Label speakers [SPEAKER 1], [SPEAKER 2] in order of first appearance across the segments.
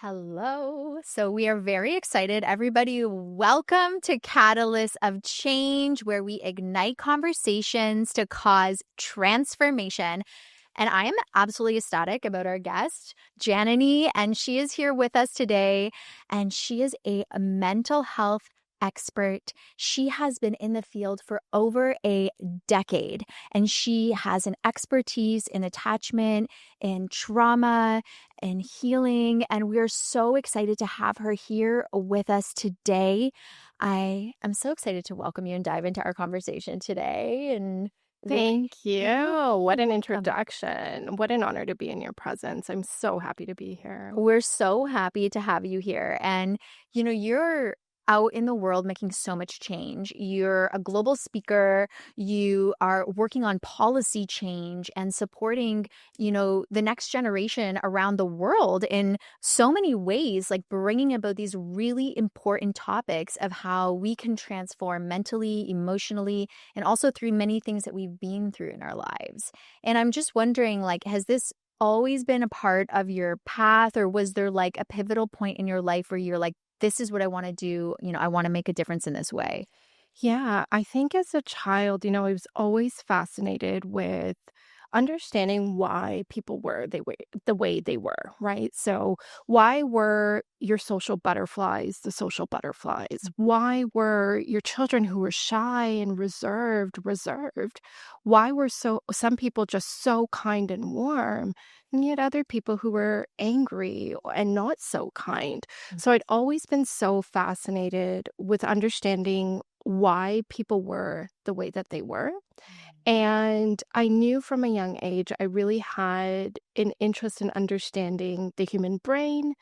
[SPEAKER 1] Hello. So we are very excited. Everybody, welcome to Catalyst of Change, where we ignite conversations to cause transformation. And I am absolutely ecstatic about our guest, Janany, and she is here with us today. And she is a mental health expert. She has been in the field for over a decade, and she has an expertise in attachment, in trauma, and healing. And we're so excited to have her here with us today. I am so excited to welcome you and dive into our conversation today. And
[SPEAKER 2] Thank you. What an
[SPEAKER 1] welcome.
[SPEAKER 2] introduction. What an honor to be in your presence. I'm so happy to be here.
[SPEAKER 1] We're so happy to have you here. And, you're out in the world making so much change. You're a global speaker. You are working on policy change and supporting, the next generation around the world in so many ways, like bringing about these really important topics of how we can transform mentally, emotionally, and also through many things that we've been through in our lives. And I'm just wondering, like, has this always been a part of your path, or was there like a pivotal point in your life where you're like, this is what I want to do, I want to make a difference in this way?
[SPEAKER 2] Yeah, I think as a child, I was always fascinated with understanding why people were the way they were, right? So, why were your social butterflies the social butterflies? Why were your children who were shy and reserved? Why were some people just so kind and warm, and yet other people who were angry and not so kind? So, I'd always been so fascinated with understanding why people were the way that they were. And I knew from a young age, I really had an interest in understanding the human brain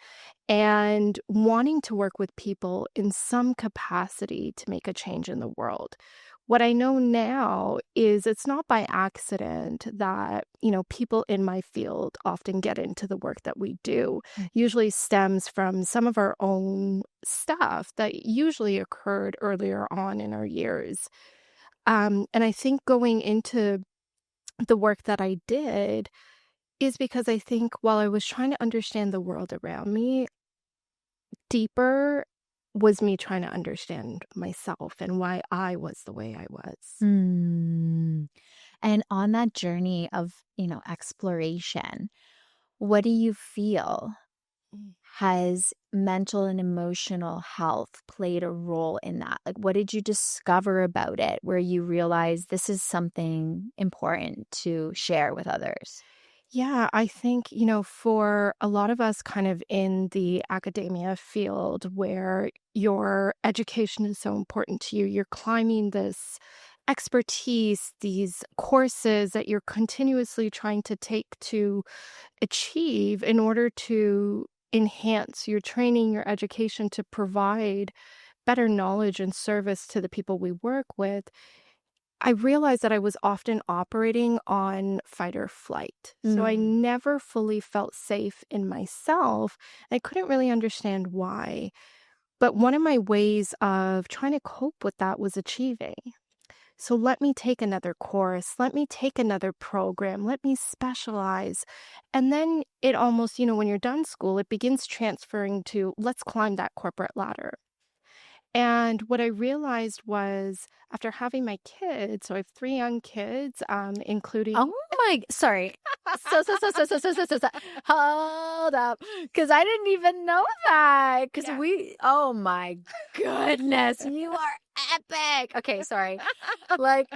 [SPEAKER 2] and wanting to work with people in some capacity to make a change in the world. What I know now is it's not by accident that, people in my field often get into the work that we do. Usually stems from some of our own stuff that usually occurred earlier on in our years. And I think going into the work that I did is because I think while I was trying to understand the world around me, deeper was me trying to understand myself and why I was the way I was.
[SPEAKER 1] Mm. And on that journey of, exploration, what do you feel
[SPEAKER 2] Mm.
[SPEAKER 1] has mental and emotional health played a role in that? Like, what did you discover about it where you realized this is something important to share with others?
[SPEAKER 2] Yeah, I think, for a lot of us kind of in the academia field where your education is so important to you, you're climbing this expertise, these courses that you're continuously trying to take to achieve in order to enhance your training, your education to provide better knowledge and service to the people we work with. I realized that I was often operating on fight or flight. So I never fully felt safe in myself. I couldn't really understand why. But one of my ways of trying to cope with that was achieving. So let me take another course, let me take another program, let me specialize. And then it almost, when you're done school, it begins transferring to let's climb that corporate ladder. And what I realized was after having my kids, so I have three young kids, including.
[SPEAKER 1] Oh my, sorry. So. Hold up. Because I didn't even know that. Because
[SPEAKER 2] Yeah.
[SPEAKER 1] oh my goodness, you are epic. Okay, sorry. Like,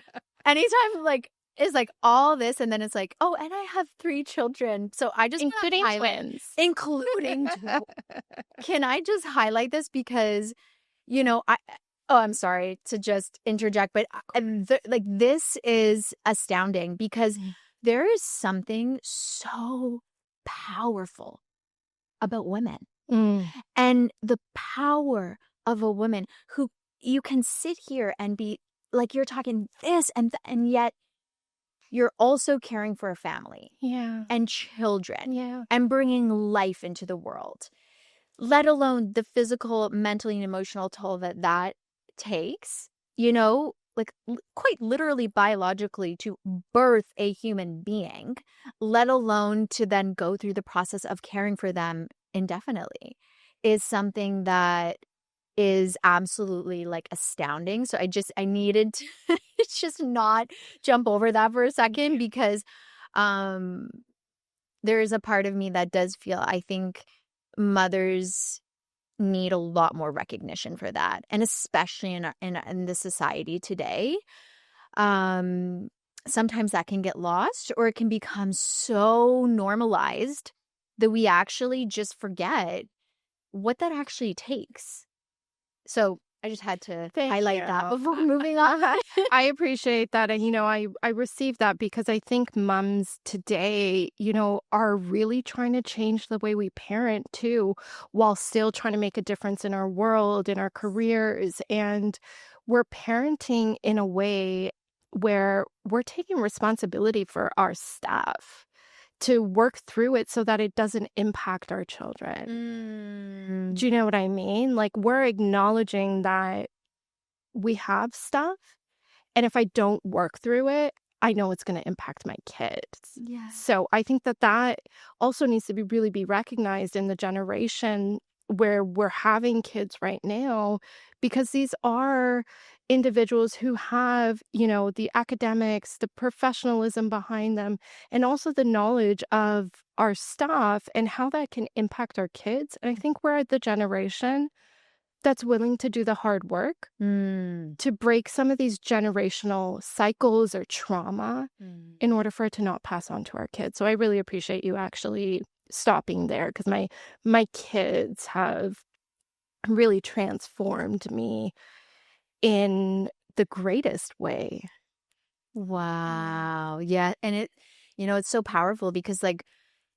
[SPEAKER 1] anytime, like, is like all this, and then it's like, oh, and I have three children. So I just wanna
[SPEAKER 2] Including
[SPEAKER 1] highlight,
[SPEAKER 2] twins.
[SPEAKER 1] including, can I just highlight this because, I, oh, I'm sorry to just interject, but like, this is astounding because there is something so powerful about women
[SPEAKER 2] Mm.
[SPEAKER 1] and the power of a woman who you can sit here and be like, you're talking this and yet you're also caring for a family
[SPEAKER 2] Yeah.
[SPEAKER 1] and children
[SPEAKER 2] Yeah.
[SPEAKER 1] and bringing life into the world, let alone the physical, mental, and emotional toll that takes, like, quite literally biologically to birth a human being, let alone to then go through the process of caring for them indefinitely is something that is absolutely like astounding. So I needed to just not jump over that for a second because um there is a part of me that does feel I think mothers need a lot more recognition for that, and especially in the society today. Um Sometimes that can get lost or it can become so normalized that we actually just forget what that actually takes. So I just had to
[SPEAKER 2] Thank
[SPEAKER 1] highlight that
[SPEAKER 2] you.
[SPEAKER 1] before moving on.
[SPEAKER 2] I appreciate that. And, I received that because I think moms today, are really trying to change the way we parent too, while still trying to make a difference in our world, in our careers. And we're parenting in a way where we're taking responsibility for our stuff to work through it so that it doesn't impact our children.
[SPEAKER 1] Mm.
[SPEAKER 2] Do you know what I mean? Like, we're acknowledging that we have stuff, and if I don't work through it, I know it's gonna impact my kids.
[SPEAKER 1] Yeah.
[SPEAKER 2] So I think that that also needs to be recognized in the generation where we're having kids right now, because these are individuals who have, the academics, the professionalism behind them, and also the knowledge of our stuff and how that can impact our kids. And I think we're the generation that's willing to do the hard work
[SPEAKER 1] Mm.
[SPEAKER 2] to break some of these generational cycles or trauma
[SPEAKER 1] Mm.
[SPEAKER 2] in order for it to not pass on to our kids. So I really appreciate you actually stopping there, because my kids have really transformed me in the greatest way.
[SPEAKER 1] Wow. Yeah. And it's so powerful because like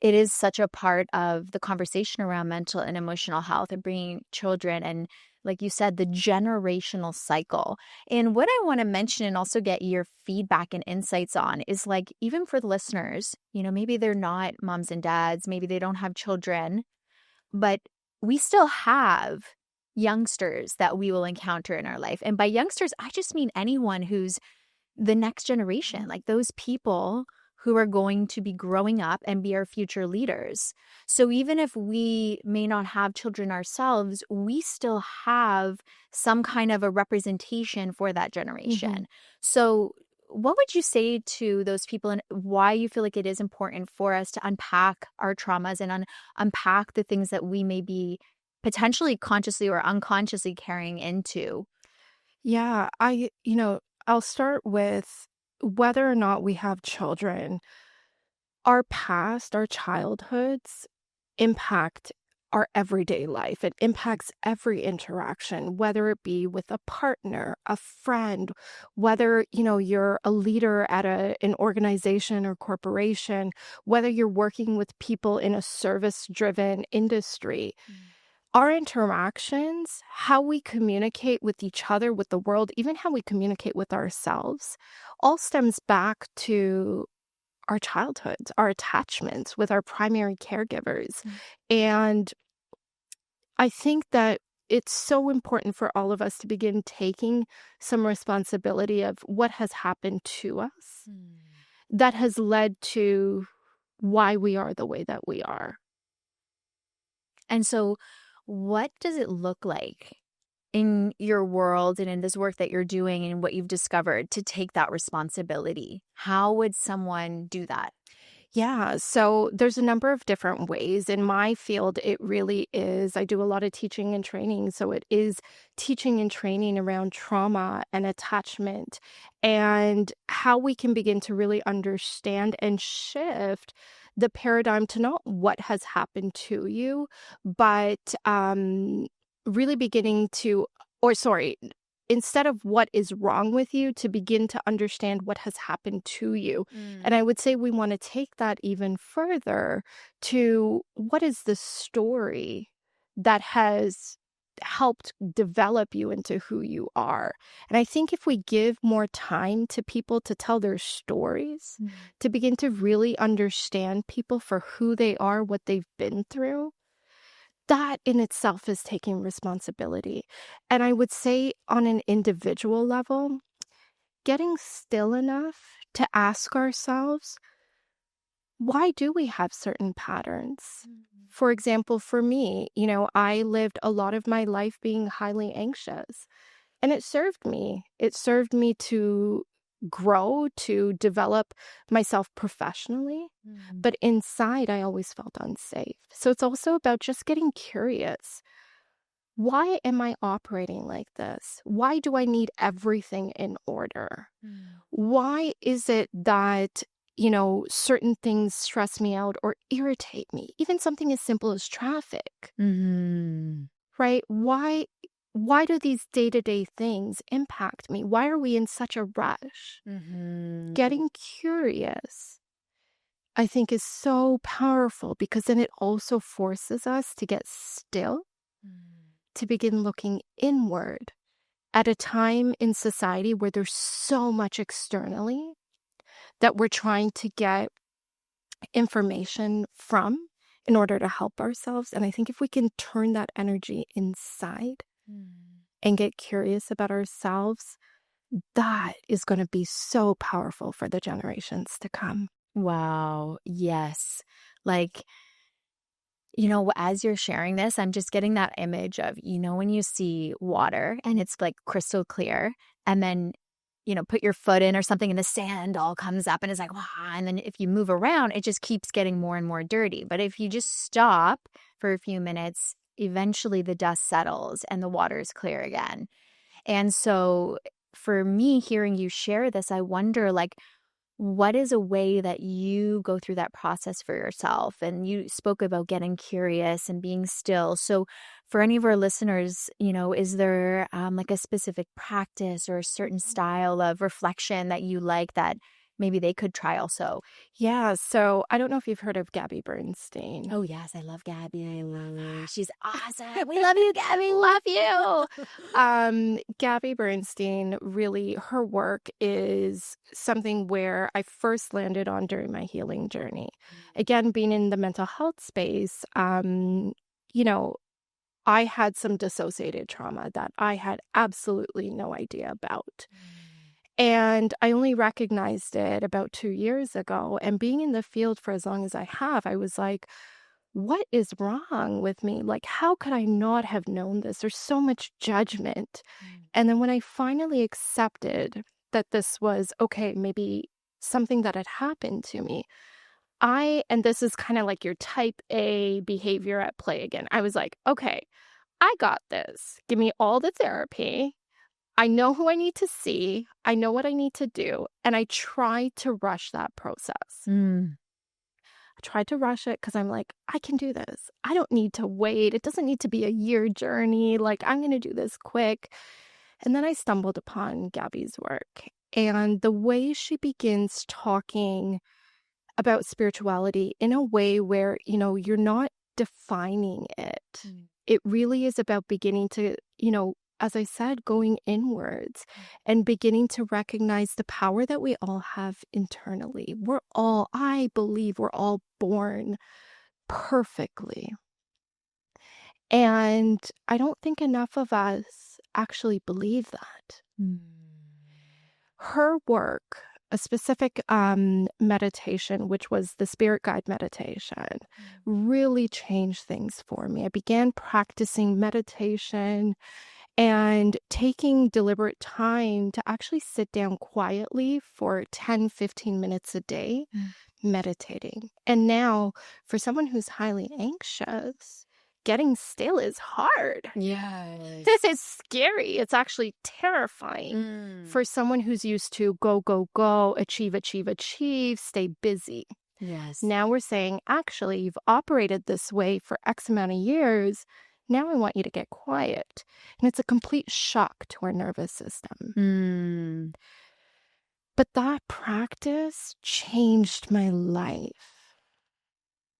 [SPEAKER 1] it is such a part of the conversation around mental and emotional health and bringing children and like you said, the generational cycle. And what I want to mention and also get your feedback and insights on is like, even for the listeners, maybe they're not moms and dads, maybe they don't have children, but we still have youngsters that we will encounter in our life. And by youngsters, I just mean anyone who's the next generation, like those people who are going to be growing up and be our future leaders. So even if we may not have children ourselves, we still have some kind of a representation for that generation. So what would you say to those people and why you feel like it is important for us to unpack our traumas and unpack the things that we may be potentially consciously or unconsciously carrying into?
[SPEAKER 2] Yeah, I'll start with whether or not we have children. Our past, our childhoods impact our everyday life. It impacts every interaction, whether it be with a partner, a friend, whether, you're a leader at an organization or corporation, whether you're working with people in a service-driven industry. Our interactions, how we communicate with each other, with the world, even how we communicate with ourselves, all stems back to our childhoods, our attachments with our primary caregivers. And I think that it's so important for all of us to begin taking some responsibility of what has happened to us that has led to why we are the way that we are.
[SPEAKER 1] And so, what does it look like in your world and in this work that you're doing and what you've discovered to take that responsibility? How would someone do that?
[SPEAKER 2] Yeah, so there's a number of different ways. In my field, it really is. I do a lot of teaching and training. So it is teaching and training around trauma and attachment and how we can begin to really understand and shift the paradigm to not what has happened to you, but really beginning to, or sorry, instead of what is wrong with you, to begin to understand what has happened to you. And I would say we want to take that even further to what is the story that has helped develop you into who you are. And I think if we give more time to people to tell their stories, to begin to really understand people for who they are, what they've been through, that in itself is taking responsibility. And I would say on an individual level, getting still enough to ask ourselves, why do we have certain patterns? For example, for me, I lived a lot of my life being highly anxious, and it served me. It served me to grow, to develop myself professionally. But inside, I always felt unsafe. So it's also about just getting curious. Why am I operating like this? Why do I need everything in order? Why is it that, certain things stress me out or irritate me? Even something as simple as traffic,
[SPEAKER 1] Mm-hmm.
[SPEAKER 2] right? Why do these day-to-day things impact me? Why are we in such a rush?
[SPEAKER 1] Mm-hmm.
[SPEAKER 2] Getting curious, I think, is so powerful because then it also forces us to get still, to begin looking inward at a time in society where there's so much externally that we're trying to get information from in order to help ourselves. And I think if we can turn that energy inside and get curious about ourselves, that is going to be so powerful for the generations to come.
[SPEAKER 1] Wow. Yes. Like, as you're sharing this, I'm just getting that image of, when you see water and it's like crystal clear, and then, put your foot in or something and the sand all comes up and it's like, wow. And then if you move around, it just keeps getting more and more dirty. But if you just stop for a few minutes, eventually the dust settles and the water is clear again. And so for me, hearing you share this, I wonder, like, what is a way that you go through that process for yourself? And you spoke about getting curious and being still. So for any of our listeners, is there like a specific practice or a certain style of reflection that you like that maybe they could try also?
[SPEAKER 2] Yeah, so I don't know if you've heard of Gabby Bernstein.
[SPEAKER 1] Oh, yes. I love Gabby. I love her. She's awesome. We love you, Gabby. Love you.
[SPEAKER 2] Gabby Bernstein, really, her work is something where I first landed on during my healing journey. Again, being in the mental health space, you know, I had some dissociated trauma that I had absolutely no idea about. And I only recognized it about 2 years ago. And being in the field for as long as I have, I was like, what is wrong with me? Like, how could I not have known this? There's so much judgment. And then when I finally accepted that this was, okay, maybe something that had happened to me, and this is kind of like your type A behavior at play again. I was like, okay, I got this. Give me all the therapy. I know who I need to see. I know what I need to do. And I tried to rush that process. I tried to rush it because I'm like, I can do this. I don't need to wait. It doesn't need to be a year journey. Like, I'm going to do this quick. And then I stumbled upon Gabby's work. And the way she begins talking about spirituality in a way where, you're not defining it. It really is about beginning to, as I said, going inwards and beginning to recognize the power that we all have internally. I believe we're all born perfectly. And I don't think enough of us actually believe that. Her work, a specific meditation, which was the spirit guide meditation, really changed things for me. I began practicing meditation and taking deliberate time to actually sit down quietly for 10, 15 minutes a day, meditating. And now, for someone who's highly anxious, getting still is hard.
[SPEAKER 1] Yes.
[SPEAKER 2] This is scary. It's actually terrifying for someone who's used to go, go, go, achieve, achieve, achieve, stay busy.
[SPEAKER 1] Yes.
[SPEAKER 2] Now we're saying, actually, you've operated this way for X amount of years. Now I want you to get quiet. And it's a complete shock to our nervous system. But that practice changed my life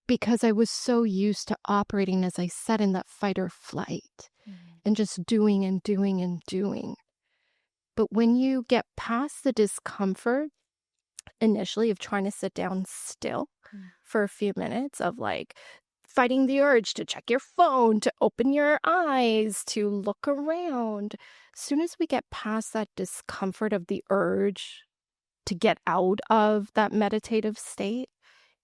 [SPEAKER 2] because I was so used to operating, as I said, in that fight or flight and just doing and doing and doing. But when you get past the discomfort initially of trying to sit down still for a few minutes, of like fighting the urge to check your phone, to open your eyes, to look around. As soon as we get past that discomfort of the urge to get out of that meditative state,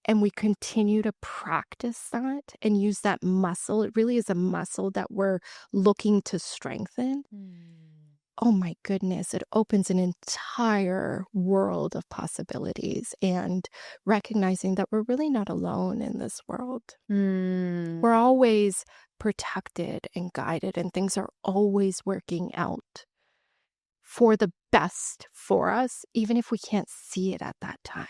[SPEAKER 2] and we continue to practice that and use that muscle, it really is a muscle that we're looking to strengthen. Oh my goodness, it opens an entire world of possibilities and recognizing that we're really not alone in this world.
[SPEAKER 1] Mm.
[SPEAKER 2] We're always protected and guided, and things are always working out for the best for us, even if we can't see it at that time.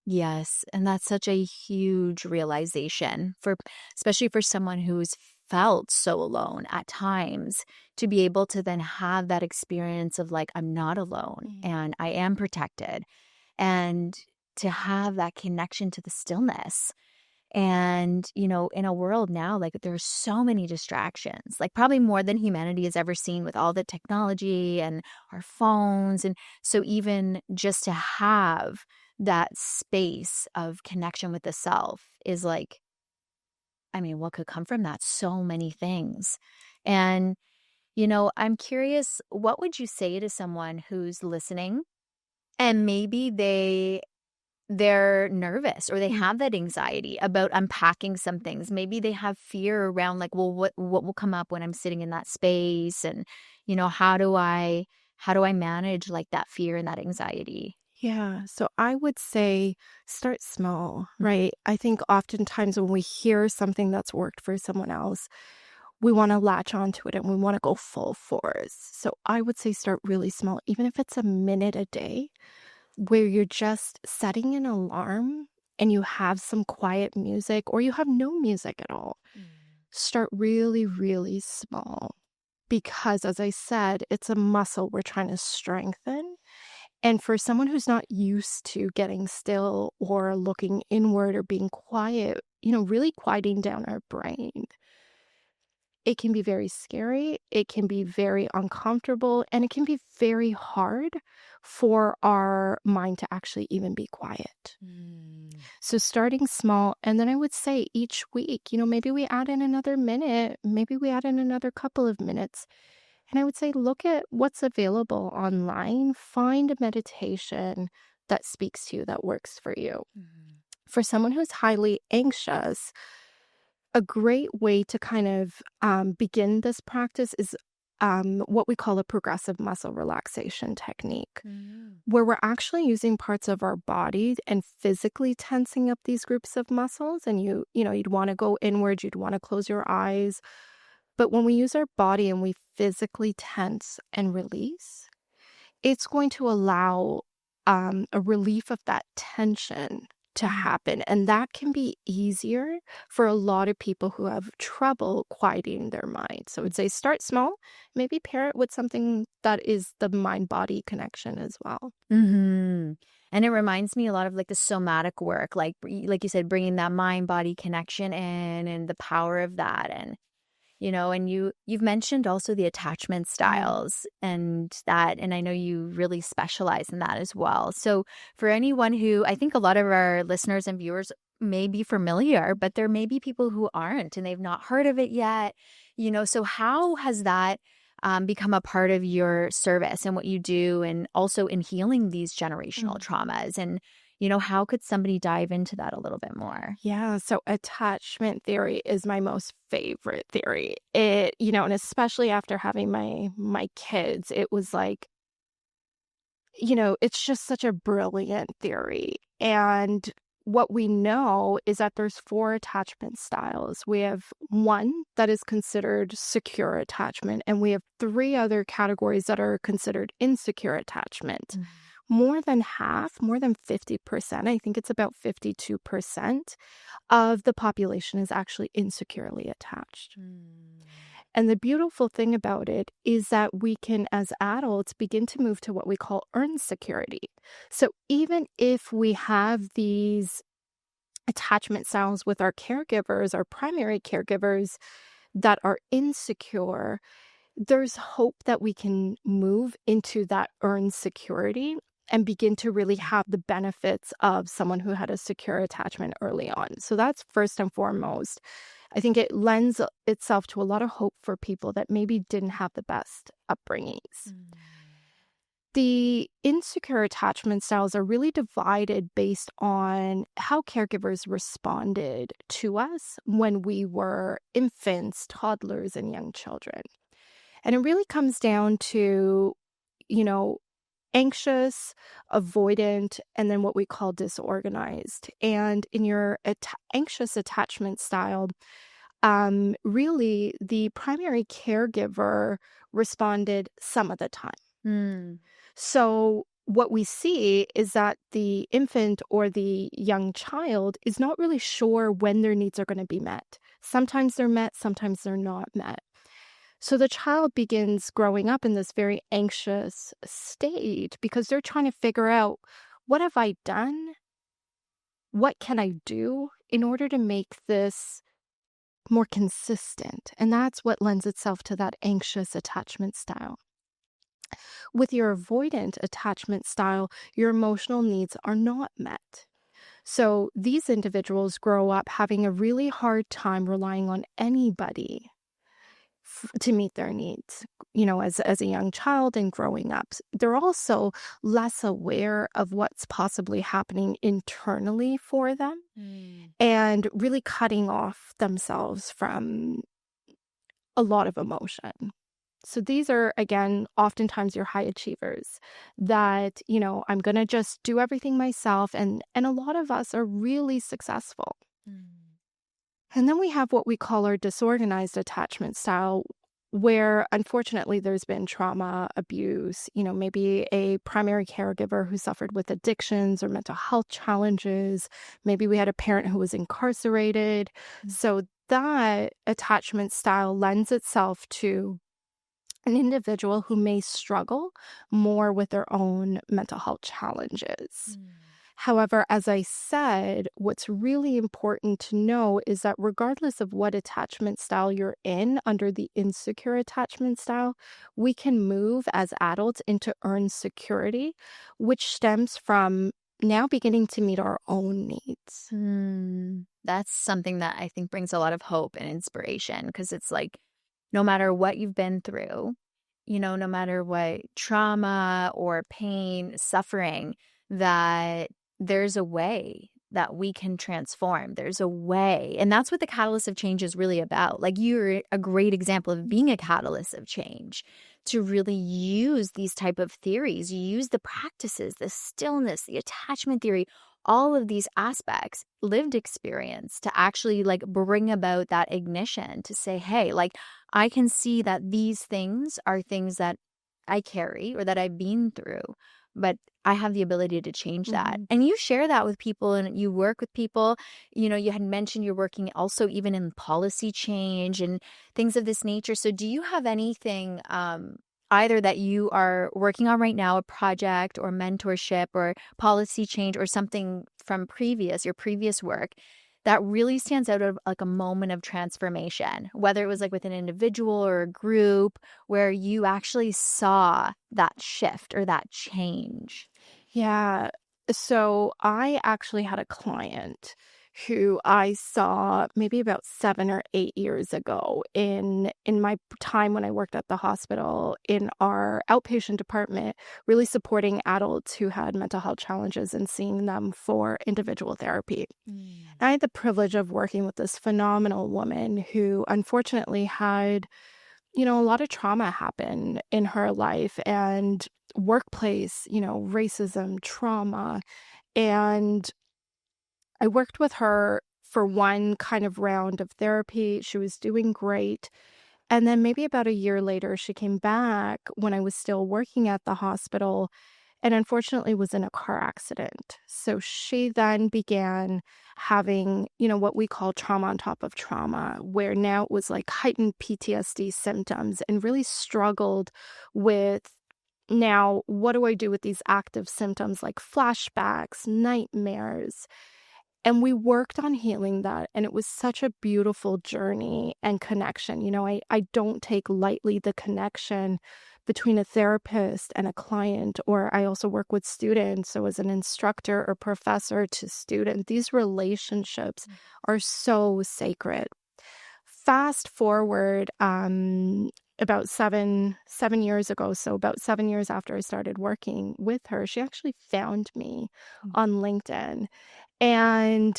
[SPEAKER 1] Yes, and that's such a huge realization for especially for someone who's felt so alone at times to be able to then have that experience of like I'm not alone and I am protected and to have that connection to the stillness. And, in a world now, like there's so many distractions, like probably more than humanity has ever seen with all the technology and our phones. And so even just to have that space of connection with the self is like, I mean, what could come from that? So many things. And, I'm curious, what would you say to someone who's listening and maybe they're nervous or they have that anxiety about unpacking some things. Maybe they have fear around like, well, what will come up when I'm sitting in that space? And, how do I manage like that fear and that anxiety?
[SPEAKER 2] Yeah, so I would say start small, right? I think oftentimes when we hear something that's worked for someone else, we want to latch onto it and we want to go full force. So I would say start really small, even if it's a minute a day, where you're just setting an alarm and you have some quiet music or you have no music at all. Start really, really small because, as I said, it's a muscle we're trying to strengthen. And for someone who's not used to getting still or looking inward or being quiet, really quieting down our brain, it can be very scary, it can be very uncomfortable, and it can be very hard for our mind to actually even be quiet. So starting small, and then I would say each week, maybe we add in another minute, maybe we add in another couple of minutes. And I would say look at what's available online, find a meditation that speaks to you, that works for you. For someone who's highly anxious, a great way to kind of begin this practice is what we call a progressive muscle relaxation technique, where we're actually using parts of our body and physically tensing up these groups of muscles. And you'd want to go inward, you'd want to close your eyes. But when we use our body and we physically tense and release, it's going to allow a relief of that tension to happen. And that can be easier for a lot of people who have trouble quieting their mind. So I would say start small, maybe pair it with something that is the mind-body connection as well.
[SPEAKER 1] And it reminds me a lot of like the somatic work, like you said, bringing that mind-body connection in and the power of that. And and you've mentioned also the attachment styles and I know you really specialize in that as well. So for anyone who, I think a lot of our listeners and viewers may be familiar, but there may be people who aren't and they've not heard of it yet, so how has that become a part of your service and what you do and also in healing these generational traumas? And how could somebody dive into that a little bit more?
[SPEAKER 2] Yeah, so attachment theory is my most favorite theory. And especially after having my kids, it was like, it's just such a brilliant theory. And what we know is that there's 4 attachment styles. We have one that is considered secure attachment, and we have 3 other categories that are considered insecure attachment. More than half, more than 50%, I think it's about 52% of the population is actually insecurely attached. And the beautiful thing about it is that we can, as adults, begin to move to what we call earned security. So even if we have these attachment styles with our caregivers, our primary caregivers that are insecure, there's hope that we can move into that earned security and begin to really have the benefits of someone who had a secure attachment early on. So that's first and foremost. I think it lends itself to a lot of hope for people that maybe didn't have the best upbringings. The insecure attachment styles are really divided based on how caregivers responded to us when we were infants, toddlers, and young children. And it really comes down to, you know, anxious, avoidant, and then what we call disorganized. And in your anxious attachment style, really the primary caregiver responded some of the time.
[SPEAKER 1] Mm.
[SPEAKER 2] So what we see is that the infant or the young child is not really sure when their needs are going to be met. Sometimes they're met, sometimes they're not met. So the child begins growing up in this very anxious state because they're trying to figure out, what have I done? What can I do in order to make this more consistent? And that's what lends itself to that anxious attachment style. With your avoidant attachment style, your emotional needs are not met. So these individuals grow up having a really hard time relying on anybody to meet their needs, as a young child and growing up. They're also less aware of what's possibly happening internally for them and really cutting off themselves from a lot of emotion. So these are, again, oftentimes your high achievers that, I'm going to just do everything myself. And a lot of us are really successful. And then we have what we call our disorganized attachment style, where unfortunately there's been trauma, abuse, maybe a primary caregiver who suffered with addictions or mental health challenges. Maybe we had a parent who was incarcerated. So that attachment style lends itself to an individual who may struggle more with their own mental health challenges. However, as I said, what's really important to know is that regardless of what attachment style you're in under the insecure attachment style, we can move as adults into earned security, which stems from now beginning to meet our own needs.
[SPEAKER 1] That's something that I think brings a lot of hope and inspiration, because it's like, no matter what you've been through, no matter what trauma or pain, suffering, that there's a way that we can transform. There's a way. And that's what the catalyst of change is really about. Like, you're a great example of being a catalyst of change, to really use these type of theories. You use the practices, the stillness, the attachment theory, all of these aspects, lived experience, to actually like bring about that ignition to say, hey, like, I can see that these things are things that I carry or that I've been through, but I have the ability to change that. And you share that with people and you work with people. You had mentioned you're working also even in policy change and things of this nature. So do you have anything either that you are working on right now, a project or mentorship or policy change or something from your previous work, that really stands out of like a moment of transformation, whether it was like with an individual or a group, where you actually saw that shift or that change?
[SPEAKER 2] Yeah. So I actually had a client who I saw maybe about 7 or 8 years ago in my time when I worked at the hospital in our outpatient department, really supporting adults who had mental health challenges and seeing them for individual therapy. I had the privilege of working with this phenomenal woman who unfortunately had, a lot of trauma happen in her life and workplace, racism, trauma. And I worked with her for one kind of round of therapy. She was doing great. And then maybe about a year later, she came back when I was still working at the hospital and unfortunately was in a car accident. So she then began having, what we call trauma on top of trauma, where now it was like heightened PTSD symptoms and really struggled with, now, what do I do with these active symptoms like flashbacks, nightmares? And we worked on healing that, and it was such a beautiful journey and connection. I don't take lightly the connection between a therapist and a client, or I also work with students. So as an instructor or professor to student, these relationships are so sacred. fast forward about seven years ago, so about 7 years after I started working with her, she actually found me on LinkedIn. And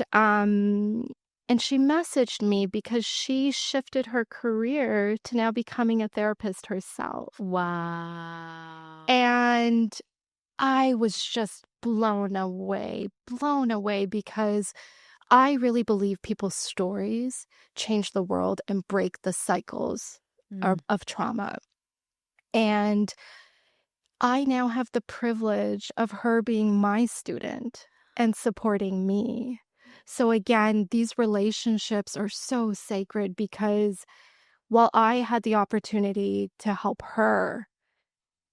[SPEAKER 2] she messaged me because she shifted her career to now becoming a therapist herself.
[SPEAKER 1] Wow.
[SPEAKER 2] And I was just blown away because I really believe people's stories change the world and break the cycles of trauma. And I now have the privilege of her being my student and supporting me. So again, these relationships are so sacred because while I had the opportunity to help her,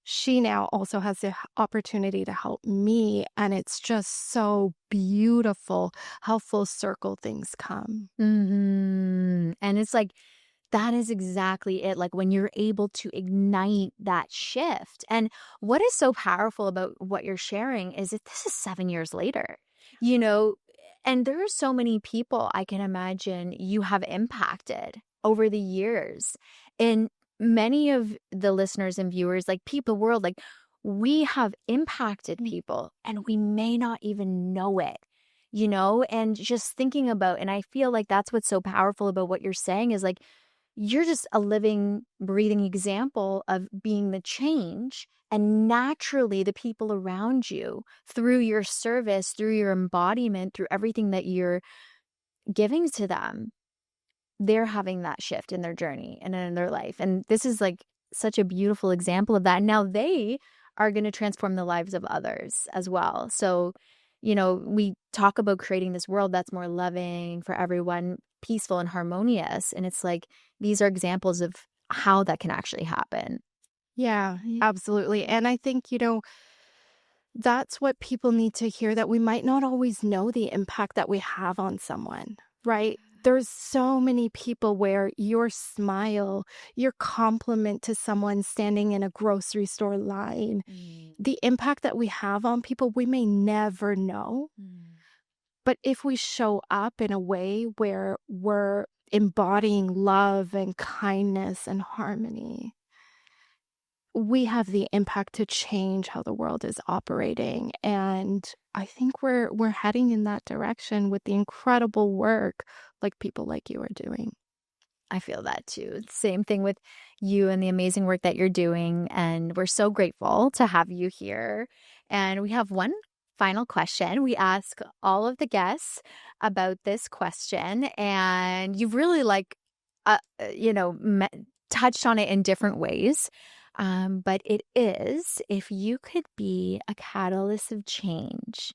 [SPEAKER 2] she now also has the opportunity to help me. And it's just so beautiful how full circle things come.
[SPEAKER 1] And it's like, that is exactly it. Like when you're able to ignite that shift. And what is so powerful about what you're sharing is that this is 7 years later, you know, and there are so many people I can imagine you have impacted over the years. And many of the listeners and viewers, like people world, like we have impacted people and we may not even know it. And just thinking about, and I feel like that's what's so powerful about what you're saying is like, you're just a living, breathing example of being the change. And naturally, the people around you, through your service, through your embodiment, through everything that you're giving to them, they're having that shift in their journey and in their life. And this is like such a beautiful example of that. Now they are going to transform the lives of others as well. So, we talk about creating this world that's more loving for everyone, peaceful and harmonious. And it's like, these are examples of how that can actually happen.
[SPEAKER 2] Yeah, absolutely. And I think, that's what people need to hear, that we might not always know the impact that we have on someone, right? There's so many people where your smile, your compliment to someone standing in a grocery store line, the impact that we have on people, we may never know. But if we show up in a way where we're embodying love and kindness and harmony, we have the impact to change how the world is operating. And I think we're heading in that direction with the incredible work like people like you are doing.
[SPEAKER 1] I feel that too. Same thing with you and the amazing work that you're doing. And we're so grateful to have you here. And we have one final question. We ask all of the guests about this question. And you've really touched on it in different ways. But it is, if you could be a catalyst of change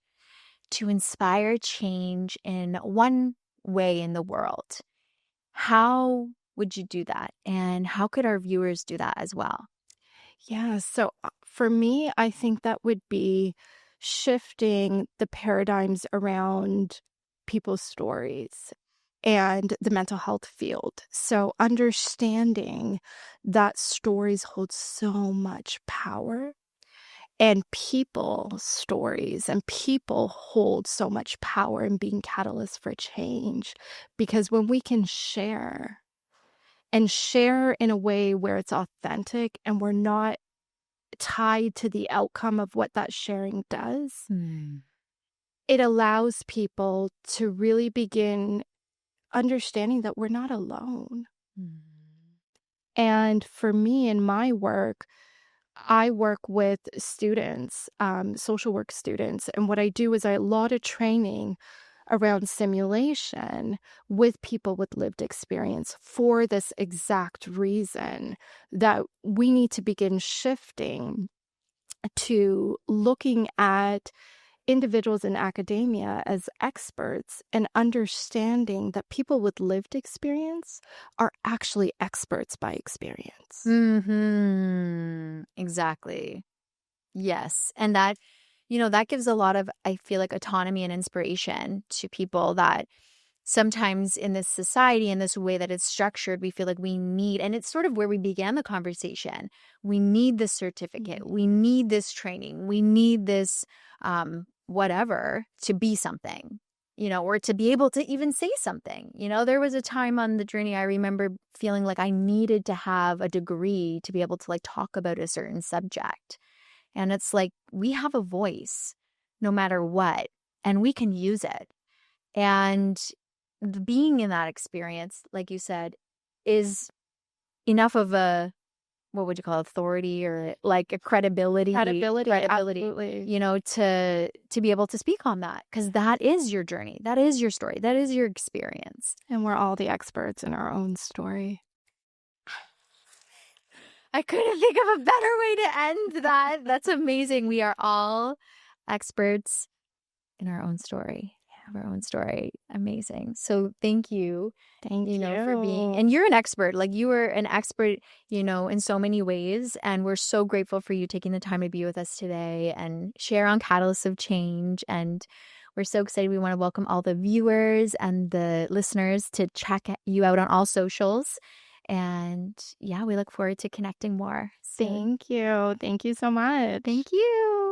[SPEAKER 1] to inspire change in one way in the world, how would you do that? And how could our viewers do that as well?
[SPEAKER 2] Yeah. So for me, I think that would be shifting the paradigms around people's stories and the mental health field. So understanding that stories hold so much power, and people's stories and people hold so much power in being catalysts for change. Because when we can share and share in a way where it's authentic and we're not tied to the outcome of what that sharing does, it allows people to really begin understanding that we're not alone. And for me in my work, I work with students, social work students, and what I do is a lot of training around simulation with people with lived experience for this exact reason, that we need to begin shifting to looking at individuals in academia as experts and understanding that people with lived experience are actually experts by experience.
[SPEAKER 1] Exactly. Yes. And that gives a lot of, I feel like, autonomy and inspiration to people that sometimes in this society, in this way that it's structured, we feel like we need, and it's sort of where we began the conversation. We need this certificate. We need this training. We need this whatever to be something, or to be able to even say something. There was a time on the journey I remember feeling like I needed to have a degree to be able to like talk about a certain subject. And it's like, we have a voice no matter what, and we can use it. And being in that experience, like you said, is enough of a, what would you call it, authority or like a credibility,
[SPEAKER 2] Absolutely.
[SPEAKER 1] to be able to speak on that, because that is your journey. That is your story. That is your experience.
[SPEAKER 2] And we're all the experts in our own story.
[SPEAKER 1] I couldn't think of a better way to end that. That's amazing. We are all experts in our own story. Our own story. Amazing. So thank you.
[SPEAKER 2] Thank you
[SPEAKER 1] For being, and you're an expert. Like, you were an expert, in so many ways. And we're so grateful for you taking the time to be with us today and share on Catalysts of Change. And we're so excited. We want to welcome all the viewers and the listeners to check you out on all socials. And yeah, we look forward to connecting more soon.
[SPEAKER 2] Thank you. Thank you so much.
[SPEAKER 1] Thank you.